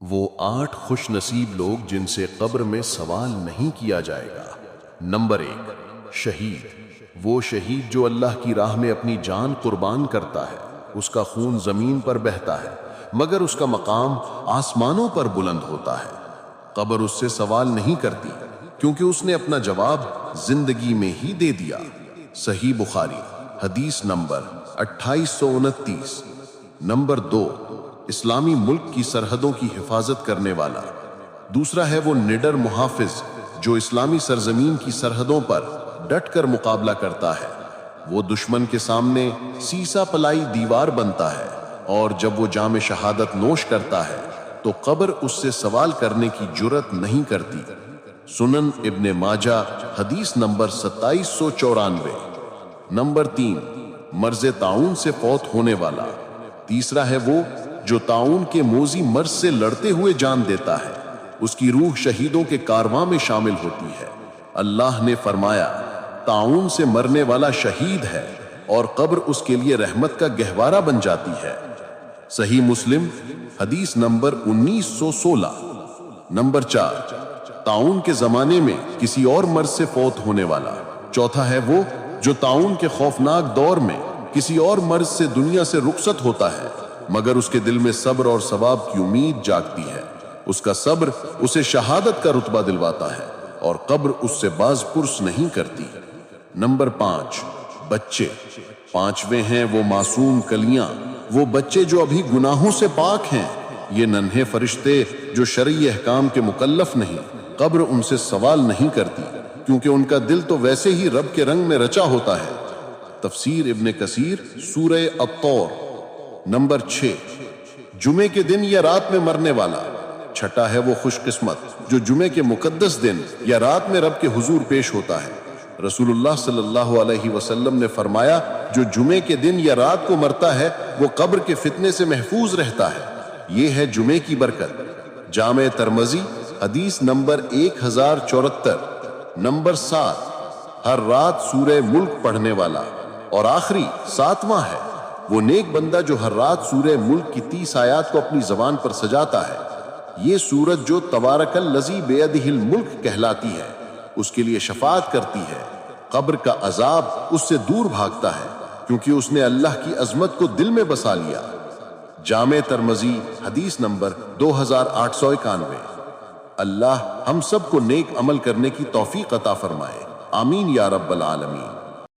وہ 8 خوش نصیب لوگ جن سے قبر میں سوال نہیں کیا جائے گا۔ نمبر 1، شہید۔ وہ شہید جو اللہ کی راہ میں اپنی جان قربان کرتا ہے، اس کا خون زمین پر بہتا ہے مگر اس کا مقام آسمانوں پر بلند ہوتا ہے۔ قبر اس سے سوال نہیں کرتی کیونکہ اس نے اپنا جواب زندگی میں ہی دے دیا۔ صحیح بخاری حدیث نمبر 2829۔ نمبر 2، اسلامی ملک کی سرحدوں کی حفاظت کرنے والا۔ دوسرا ہے وہ نڈر محافظ جو اسلامی سرزمین کی سرحدوں پر ڈٹ کر مقابلہ کرتا ہے۔ وہ دشمن کے سامنے سیسا پلائی دیوار بنتا ہے، اور جب وہ جام شہادت نوش کرتا ہے تو قبر اس سے سوال کرنے کی جرأت نہیں کرتی۔ سنن ابن ماجہ حدیث نمبر 2794۔ نمبر 3، مرض طاعون سے فوت ہونے والا۔ تیسرا ہے وہ جو طاعون کے موذی مرض سے لڑتے ہوئے جان دیتا ہے، اس کی روح شہیدوں کے کارواں میں شامل ہوتی ہے۔ اللہ نے فرمایا، طاعون سے مرنے والا شہید ہے اور قبر اس کے لیے رحمت کا گہوارہ بن جاتی ہے۔ صحیح مسلم حدیث نمبر 1916۔ نمبر 4، طاعون کے زمانے میں کسی اور مرض سے فوت ہونے والا۔ چوتھا ہے وہ جو طاعون کے خوفناک دور میں کسی اور مرض سے دنیا سے رخصت ہوتا ہے مگر اس کے دل میں صبر اور ثواب کی امید جاگتی ہے۔ اس کا صبر اسے شہادت کا رتبہ دلواتا ہے اور قبر اس سے باز پرس نہیں کرتی۔ نمبر 5، بچے۔ پانچویں ہیں وہ معصوم کلیاں، وہ بچے جو ابھی گناہوں سے پاک ہیں۔ یہ ننھے فرشتے جو شرعی احکام کے مکلف نہیں، قبر ان سے سوال نہیں کرتی کیونکہ ان کا دل تو ویسے ہی رب کے رنگ میں رچا ہوتا ہے۔ تفسیر ابن کثیر سورہ الطور۔ نمبر 6، جمعے کے دن یا رات میں مرنے والا۔ چھٹا ہے وہ خوش قسمت جو جمعے کے مقدس دن یا رات میں رب کے حضور پیش ہوتا ہے۔ رسول اللہ صلی اللہ علیہ وسلم نے فرمایا، جو جمعے کے دن یا رات کو مرتا ہے وہ قبر کے فتنے سے محفوظ رہتا ہے۔ یہ ہے جمعے کی برکت۔ جامع ترمذی حدیث نمبر 1074۔ نمبر 7، ہر رات سورہ ملک پڑھنے والا۔ اور آخری 7واں ہے وہ نیک بندہ جو ہر رات سورہ ملک کی 30 آیات کو اپنی زبان پر سجاتا ہے۔ یہ سورت جو تبارک الذی بیدہ الملک کہلاتی ہے، اس کے لیے شفاعت کرتی ہے۔ قبر کا عذاب اس سے دور بھاگتا ہے کیونکہ اس نے اللہ کی عظمت کو دل میں بسا لیا۔ جامع ترمذی حدیث نمبر 2891۔ اللہ ہم سب کو نیک عمل کرنے کی توفیق عطا فرمائے، آمین یا رب العالمین۔